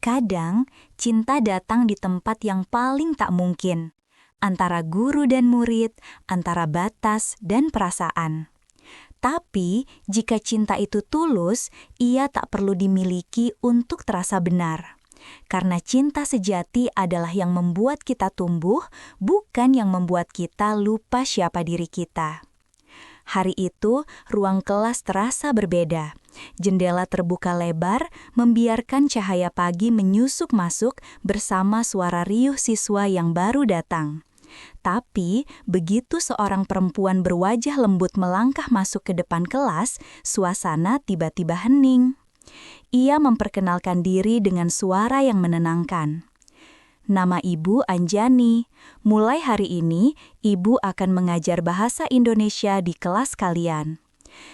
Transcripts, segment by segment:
Kadang, cinta datang di tempat yang paling tak mungkin, antara guru dan murid, antara batas dan perasaan. Tapi, jika cinta itu tulus, ia tak perlu dimiliki untuk terasa benar. Karena cinta sejati adalah yang membuat kita tumbuh, bukan yang membuat kita lupa siapa diri kita. Hari itu, ruang kelas terasa berbeda. Jendela terbuka lebar, membiarkan cahaya pagi menyusup masuk bersama suara riuh siswa yang baru datang. Tapi, begitu seorang perempuan berwajah lembut melangkah masuk ke depan kelas, suasana tiba-tiba hening. Ia memperkenalkan diri dengan suara yang menenangkan. Nama Ibu Anjani. Mulai hari ini, Ibu akan mengajar bahasa Indonesia di kelas kalian.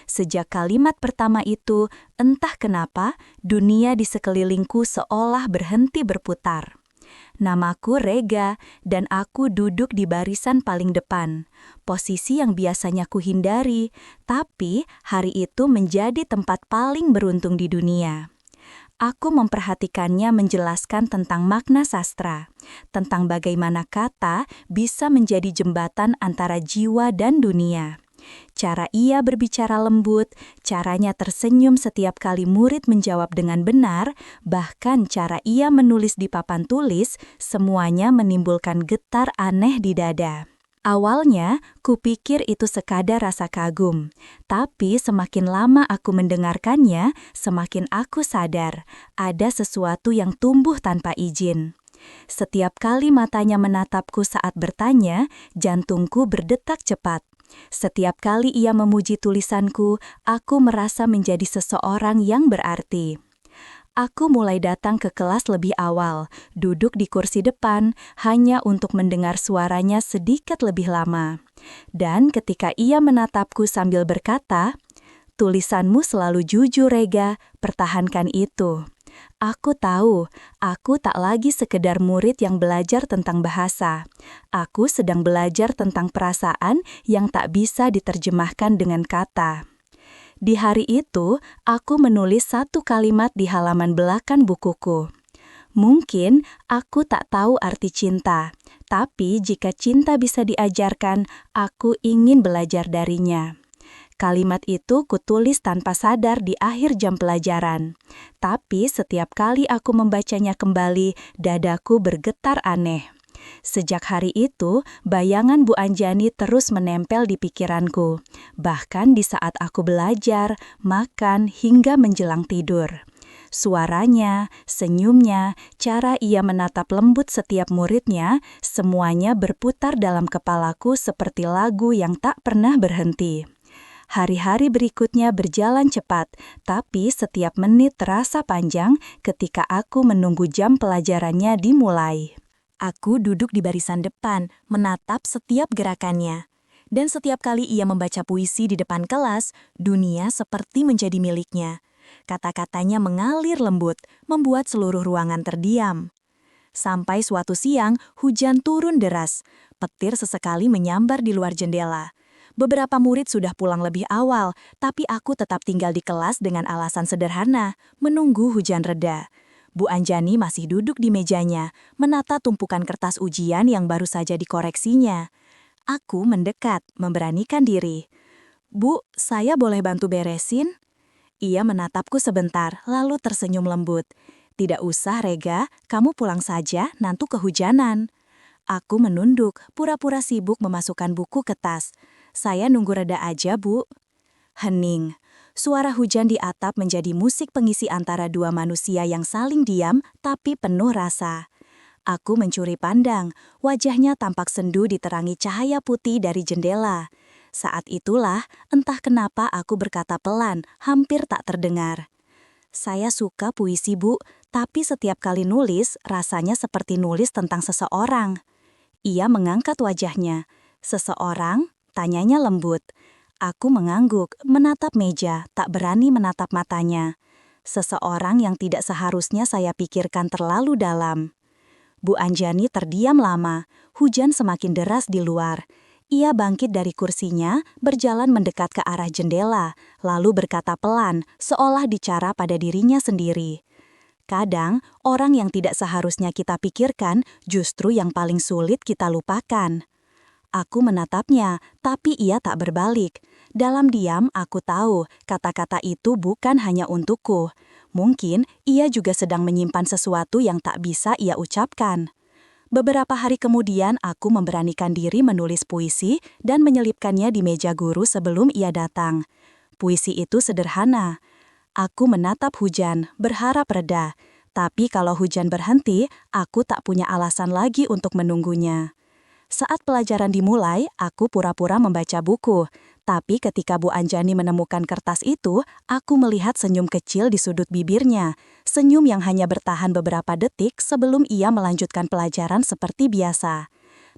Sejak kalimat pertama itu, entah kenapa, dunia di sekelilingku seolah berhenti berputar. Namaku Rega, dan aku duduk di barisan paling depan. Posisi yang biasanya kuhindari, tapi hari itu menjadi tempat paling beruntung di dunia. Aku memperhatikannya menjelaskan tentang makna sastra, tentang bagaimana kata bisa menjadi jembatan antara jiwa dan dunia. Cara ia berbicara lembut, caranya tersenyum setiap kali murid menjawab dengan benar, bahkan cara ia menulis di papan tulis, semuanya menimbulkan getar aneh di dada. Awalnya, kupikir itu sekadar rasa kagum. Tapi semakin lama aku mendengarkannya, semakin aku sadar ada sesuatu yang tumbuh tanpa izin. Setiap kali matanya menatapku saat bertanya, jantungku berdetak cepat. Setiap kali ia memuji tulisanku, aku merasa menjadi seseorang yang berarti. Aku mulai datang ke kelas lebih awal, duduk di kursi depan, hanya untuk mendengar suaranya sedikit lebih lama. Dan ketika ia menatapku sambil berkata, "Tulisanmu selalu jujur, Rega, pertahankan itu." Aku tahu, aku tak lagi sekedar murid yang belajar tentang bahasa. Aku sedang belajar tentang perasaan yang tak bisa diterjemahkan dengan kata. Di hari itu, aku menulis satu kalimat di halaman belakang bukuku. Mungkin aku tak tahu arti cinta, tapi jika cinta bisa diajarkan, aku ingin belajar darinya. Kalimat itu kutulis tanpa sadar di akhir jam pelajaran. Tapi setiap kali aku membacanya kembali, dadaku bergetar aneh. Sejak hari itu, bayangan Bu Anjani terus menempel di pikiranku. Bahkan di saat aku belajar, makan, hingga menjelang tidur. Suaranya, senyumnya, cara ia menatap lembut setiap muridnya, semuanya berputar dalam kepalaku seperti lagu yang tak pernah berhenti. Hari-hari berikutnya berjalan cepat, tapi setiap menit terasa panjang ketika aku menunggu jam pelajarannya dimulai. Aku duduk di barisan depan, menatap setiap gerakannya. Dan setiap kali ia membaca puisi di depan kelas, dunia seperti menjadi miliknya. Kata-katanya mengalir lembut, membuat seluruh ruangan terdiam. Sampai suatu siang, hujan turun deras. Petir sesekali menyambar di luar jendela. Beberapa murid sudah pulang lebih awal, tapi aku tetap tinggal di kelas dengan alasan sederhana, menunggu hujan reda. Bu Anjani masih duduk di mejanya, menata tumpukan kertas ujian yang baru saja dikoreksinya. Aku mendekat, memberanikan diri. "Bu, saya boleh bantu beresin?" Ia menatapku sebentar, lalu tersenyum lembut. "Tidak usah, Rega, kamu pulang saja, nanti kehujanan." Aku menunduk, pura-pura sibuk memasukkan buku ke tas. "Saya nunggu reda aja, Bu." Hening. Suara hujan di atap menjadi musik pengisi antara dua manusia yang saling diam tapi penuh rasa. Aku mencuri pandang, wajahnya tampak sendu diterangi cahaya putih dari jendela. Saat itulah, entah kenapa aku berkata pelan, hampir tak terdengar. "Saya suka puisi, Bu, tapi setiap kali nulis, rasanya seperti nulis tentang seseorang." Ia mengangkat wajahnya. "Seseorang?" tanyanya lembut. Aku mengangguk, menatap meja, tak berani menatap matanya. Seseorang yang tidak seharusnya saya pikirkan terlalu dalam. Bu Anjani terdiam lama, hujan semakin deras di luar. Ia bangkit dari kursinya, berjalan mendekat ke arah jendela, lalu berkata pelan, seolah bicara pada dirinya sendiri. Kadang, orang yang tidak seharusnya kita pikirkan justru yang paling sulit kita lupakan. Aku menatapnya, tapi ia tak berbalik. Dalam diam, aku tahu kata-kata itu bukan hanya untukku. Mungkin ia juga sedang menyimpan sesuatu yang tak bisa ia ucapkan. Beberapa hari kemudian, aku memberanikan diri menulis puisi dan menyelipkannya di meja guru sebelum ia datang. Puisi itu sederhana. Aku menatap hujan, berharap reda. Tapi kalau hujan berhenti, aku tak punya alasan lagi untuk menunggunya. Saat pelajaran dimulai, aku pura-pura membaca buku. Tapi ketika Bu Anjani menemukan kertas itu, aku melihat senyum kecil di sudut bibirnya. Senyum yang hanya bertahan beberapa detik sebelum ia melanjutkan pelajaran seperti biasa.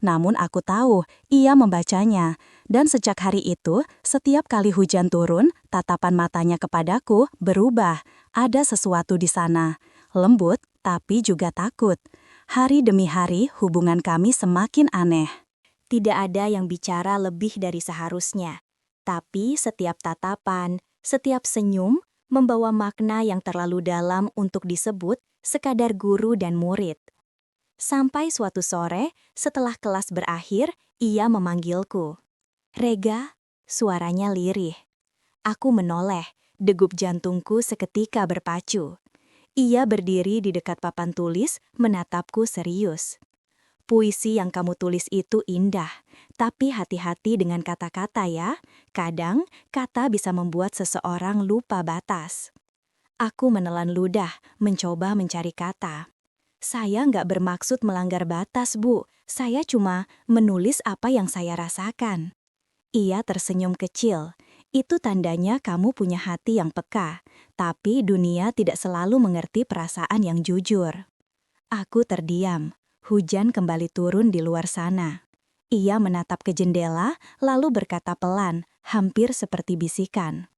Namun aku tahu, ia membacanya. Dan sejak hari itu, setiap kali hujan turun, tatapan matanya kepadaku berubah. Ada sesuatu di sana. Lembut, tapi juga takut. Hari demi hari, hubungan kami semakin aneh. Tidak ada yang bicara lebih dari seharusnya. Tapi setiap tatapan, setiap senyum, membawa makna yang terlalu dalam untuk disebut sekadar guru dan murid. Sampai suatu sore, setelah kelas berakhir, ia memanggilku. "Rega," suaranya lirih. Aku menoleh, degup jantungku seketika berpacu. Ia berdiri di dekat papan tulis, menatapku serius. "Puisi yang kamu tulis itu indah, tapi hati-hati dengan kata-kata ya. Kadang, kata bisa membuat seseorang lupa batas." Aku menelan ludah, mencoba mencari kata. "Saya nggak bermaksud melanggar batas, Bu. Saya cuma menulis apa yang saya rasakan." Ia tersenyum kecil. "Itu tandanya kamu punya hati yang peka. Tapi dunia tidak selalu mengerti perasaan yang jujur." Aku terdiam. Hujan kembali turun di luar sana. Ia menatap ke jendela, lalu berkata pelan, hampir seperti bisikan.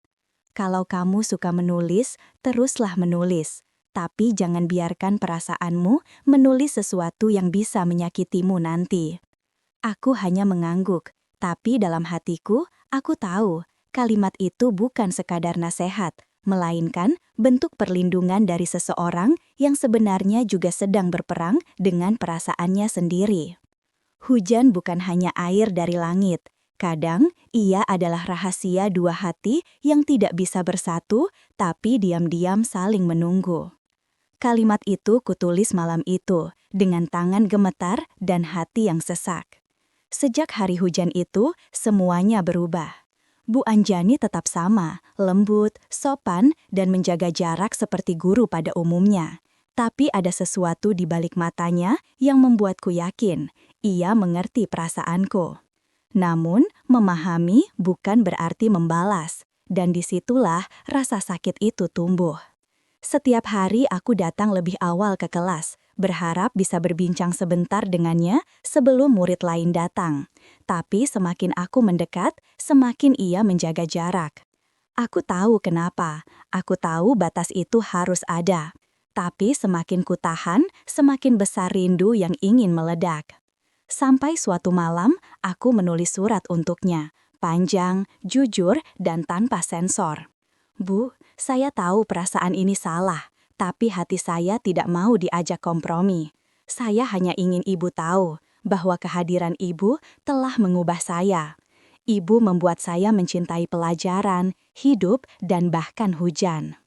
"Kalau kamu suka menulis, teruslah menulis. Tapi jangan biarkan perasaanmu menulis sesuatu yang bisa menyakitimu nanti." Aku hanya mengangguk, tapi dalam hatiku, aku tahu kalimat itu bukan sekadar nasihat, melainkan bentuk perlindungan dari seseorang yang sebenarnya juga sedang berperang dengan perasaannya sendiri. Hujan bukan hanya air dari langit. Kadang, ia adalah rahasia dua hati yang tidak bisa bersatu, tapi diam-diam saling menunggu. Kalimat itu kutulis malam itu, dengan tangan gemetar dan hati yang sesak. Sejak hari hujan itu, semuanya berubah. Bu Anjani tetap sama, lembut, sopan, dan menjaga jarak seperti guru pada umumnya. Tapi ada sesuatu di balik matanya yang membuatku yakin, ia mengerti perasaanku. Namun, memahami bukan berarti membalas, dan disitulah rasa sakit itu tumbuh. Setiap hari aku datang lebih awal ke kelas, berharap bisa berbincang sebentar dengannya sebelum murid lain datang. Tapi semakin aku mendekat, semakin ia menjaga jarak. Aku tahu kenapa, aku tahu batas itu harus ada. Tapi semakin kutahan, semakin besar rindu yang ingin meledak. Sampai suatu malam, aku menulis surat untuknya, panjang, jujur, dan tanpa sensor. "Bu, saya tahu perasaan ini salah, tapi hati saya tidak mau diajak kompromi. Saya hanya ingin Ibu tahu bahwa kehadiran Ibu telah mengubah saya. Ibu membuat saya mencintai pelajaran, hidup, dan bahkan hujan."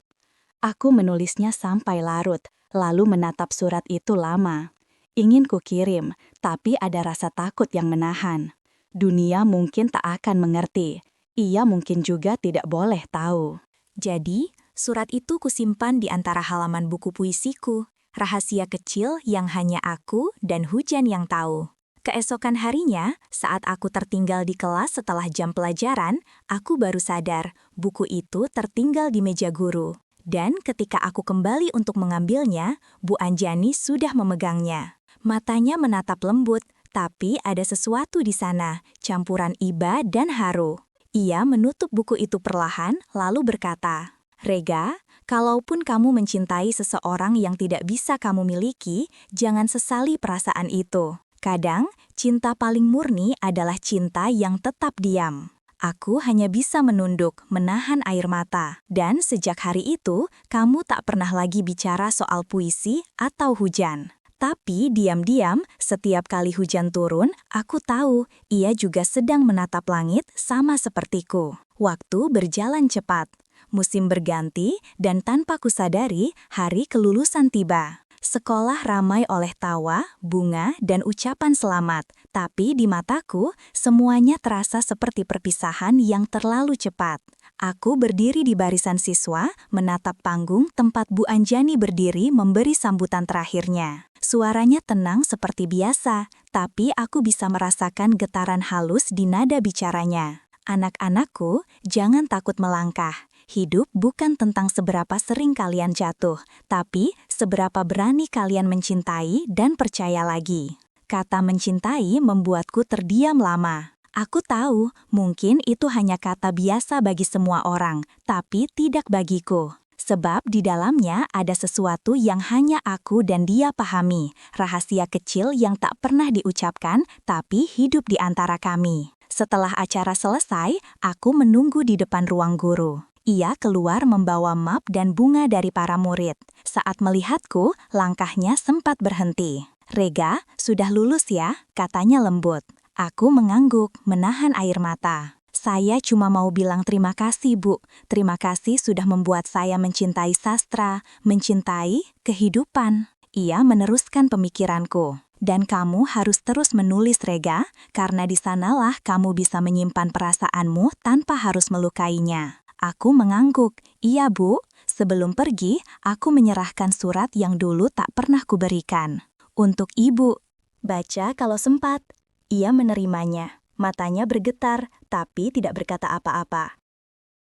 Aku menulisnya sampai larut, lalu menatap surat itu lama. Ingin kukirim, tapi ada rasa takut yang menahan. Dunia mungkin tak akan mengerti. Ia mungkin juga tidak boleh tahu. Jadi, surat itu kusimpan di antara halaman buku puisiku, rahasia kecil yang hanya aku dan hujan yang tahu. Keesokan harinya, saat aku tertinggal di kelas setelah jam pelajaran, aku baru sadar buku itu tertinggal di meja guru. Dan ketika aku kembali untuk mengambilnya, Bu Anjani sudah memegangnya. Matanya menatap lembut, tapi ada sesuatu di sana, campuran iba dan haru. Ia menutup buku itu perlahan, lalu berkata, "Rega, kalaupun kamu mencintai seseorang yang tidak bisa kamu miliki, jangan sesali perasaan itu. Kadang, cinta paling murni adalah cinta yang tetap diam." Aku hanya bisa menunduk, menahan air mata. Dan sejak hari itu, kamu tak pernah lagi bicara soal puisi atau hujan. Tapi diam-diam, setiap kali hujan turun, aku tahu ia juga sedang menatap langit sama sepertiku. Waktu berjalan cepat, musim berganti, dan tanpa kusadari, hari kelulusan tiba. Sekolah ramai oleh tawa, bunga, dan ucapan selamat. Tapi di mataku, semuanya terasa seperti perpisahan yang terlalu cepat. Aku berdiri di barisan siswa, menatap panggung tempat Bu Anjani berdiri memberi sambutan terakhirnya. Suaranya tenang seperti biasa, tapi aku bisa merasakan getaran halus di nada bicaranya. Anak-anakku, jangan takut melangkah. Hidup bukan tentang seberapa sering kalian jatuh, tapi seberapa berani kalian mencintai dan percaya lagi. Kata mencintai membuatku terdiam lama. Aku tahu, mungkin itu hanya kata biasa bagi semua orang, tapi tidak bagiku. Sebab di dalamnya ada sesuatu yang hanya aku dan dia pahami, rahasia kecil yang tak pernah diucapkan, tapi hidup di antara kami. Setelah acara selesai, aku menunggu di depan ruang guru. Ia keluar membawa map dan bunga dari para murid. Saat melihatku, langkahnya sempat berhenti. "Rega, sudah lulus ya?" katanya lembut. Aku mengangguk, menahan air mata. "Saya cuma mau bilang terima kasih, Bu. Terima kasih sudah membuat saya mencintai sastra, mencintai kehidupan." Ia meneruskan pemikiranku. "Dan kamu harus terus menulis, Rega, karena di sanalah kamu bisa menyimpan perasaanmu tanpa harus melukainya." Aku mengangguk. "Iya, Bu." Sebelum pergi, aku menyerahkan surat yang dulu tak pernah kuberikan. "Untuk Ibu. Baca kalau sempat." Ia menerimanya. Matanya bergetar, tapi tidak berkata apa-apa.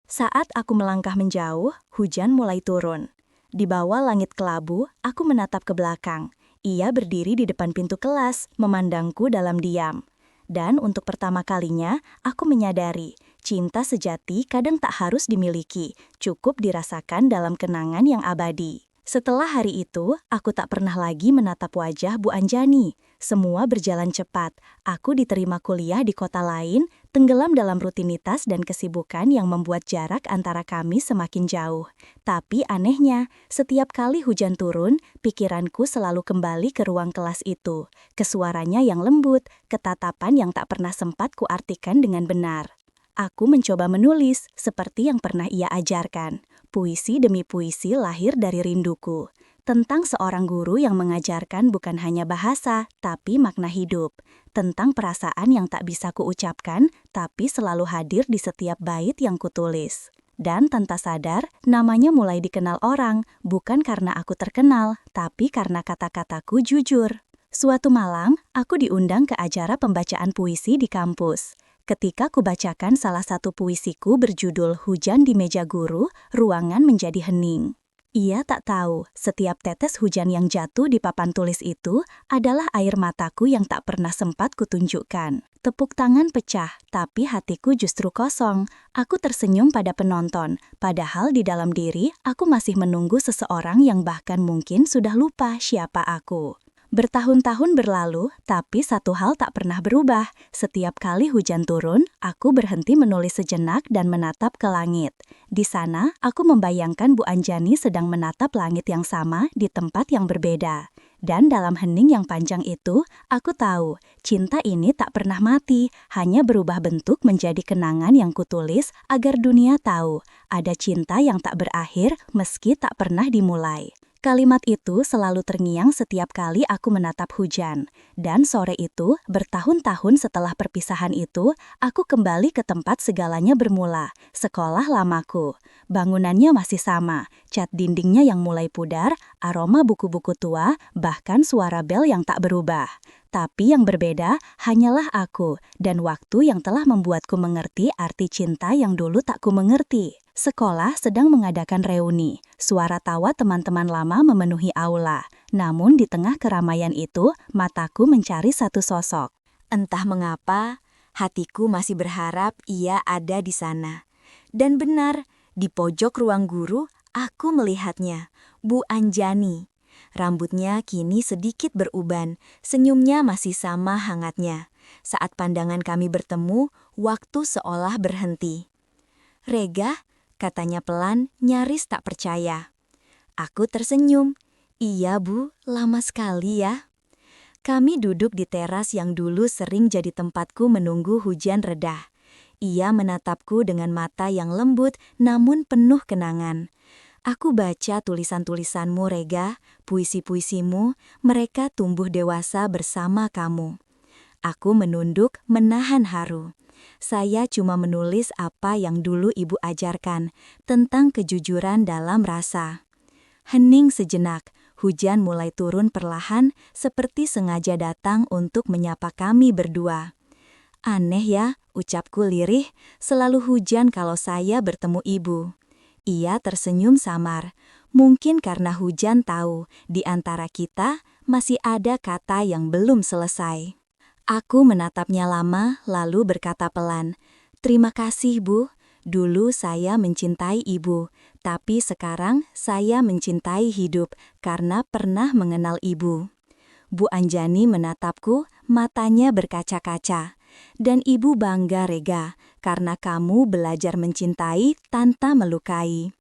Saat aku melangkah menjauh, hujan mulai turun. Di bawah langit kelabu, aku menatap ke belakang. Ia berdiri di depan pintu kelas, memandangku dalam diam. Dan untuk pertama kalinya, aku menyadari, cinta sejati kadang tak harus dimiliki, cukup dirasakan dalam kenangan yang abadi. Setelah hari itu, aku tak pernah lagi menatap wajah Bu Anjani. Semua berjalan cepat. Aku diterima kuliah di kota lain, tenggelam dalam rutinitas dan kesibukan yang membuat jarak antara kami semakin jauh. Tapi anehnya, setiap kali hujan turun, pikiranku selalu kembali ke ruang kelas itu, ke suaranya yang lembut, ke tatapan yang tak pernah sempat kuartikan dengan benar. Aku mencoba menulis, seperti yang pernah ia ajarkan. Puisi demi puisi lahir dari rinduku. Tentang seorang guru yang mengajarkan bukan hanya bahasa, tapi makna hidup. Tentang perasaan yang tak bisa kuucapkan, tapi selalu hadir di setiap bait yang kutulis. Dan tanpa sadar, namanya mulai dikenal orang, bukan karena aku terkenal, tapi karena kata-kataku jujur. Suatu malam, aku diundang ke acara pembacaan puisi di kampus. Ketika kubacakan salah satu puisiku berjudul Hujan di Meja Guru, ruangan menjadi hening. Ia tak tahu, setiap tetes hujan yang jatuh di papan tulis itu adalah air mataku yang tak pernah sempat kutunjukkan. Tepuk tangan pecah, tapi hatiku justru kosong. Aku tersenyum pada penonton, padahal di dalam diri aku masih menunggu seseorang yang bahkan mungkin sudah lupa siapa aku. Bertahun-tahun berlalu, tapi satu hal tak pernah berubah. Setiap kali hujan turun, aku berhenti menulis sejenak dan menatap ke langit. Di sana, aku membayangkan Bu Anjani sedang menatap langit yang sama di tempat yang berbeda. Dan dalam hening yang panjang itu, aku tahu, cinta ini tak pernah mati, hanya berubah bentuk menjadi kenangan yang kutulis agar dunia tahu, ada cinta yang tak berakhir meski tak pernah dimulai. Kalimat itu selalu terngiang setiap kali aku menatap hujan. Dan sore itu, bertahun-tahun setelah perpisahan itu, aku kembali ke tempat segalanya bermula, sekolah lamaku. Bangunannya masih sama, cat dindingnya yang mulai pudar, aroma buku-buku tua, bahkan suara bel yang tak berubah. Tapi yang berbeda hanyalah aku dan waktu yang telah membuatku mengerti arti cinta yang dulu tak ku mengerti. Sekolah sedang mengadakan reuni. Suara tawa teman-teman lama memenuhi aula. Namun di tengah keramaian itu, mataku mencari satu sosok. Entah mengapa, hatiku masih berharap ia ada di sana. Dan benar, di pojok ruang guru, aku melihatnya, Bu Anjani. Rambutnya kini sedikit beruban, senyumnya masih sama hangatnya. Saat pandangan kami bertemu, waktu seolah berhenti. "Rega," katanya pelan, nyaris tak percaya. Aku tersenyum. "Iya Bu, lama sekali ya." Kami duduk di teras yang dulu sering jadi tempatku menunggu hujan reda. Ia menatapku dengan mata yang lembut namun penuh kenangan. "Aku baca tulisan-tulisanmu, Rega, puisi-puisimu, mereka tumbuh dewasa bersama kamu." Aku menunduk, menahan haru. Saya cuma menulis apa yang dulu ibu ajarkan, tentang kejujuran dalam rasa. Hening sejenak, hujan mulai turun perlahan, seperti sengaja datang untuk menyapa kami berdua. "Aneh ya," ucapku lirih, "selalu hujan kalau saya bertemu ibu." Ia tersenyum samar. Mungkin karena hujan tahu, di antara kita masih ada kata yang belum selesai. Aku menatapnya lama, lalu berkata pelan, "Terima kasih, Bu. Dulu saya mencintai ibu, tapi sekarang saya mencintai hidup karena pernah mengenal ibu." Bu Anjani menatapku, matanya berkaca-kaca. "Dan ibu bangga, Rega, karena kamu belajar mencintai tanpa melukai."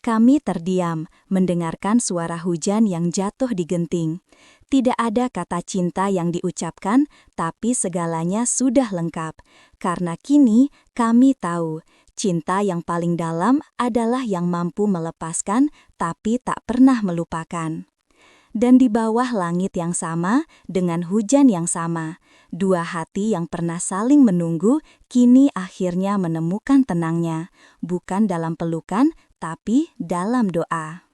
Kami terdiam, mendengarkan suara hujan yang jatuh di genting. Tidak ada kata cinta yang diucapkan, tapi segalanya sudah lengkap. Karena kini kami tahu, cinta yang paling dalam adalah yang mampu melepaskan, tapi tak pernah melupakan. Dan di bawah langit yang sama, dengan hujan yang sama, dua hati yang pernah saling menunggu, kini akhirnya menemukan tenangnya, bukan dalam pelukan, tapi dalam doa.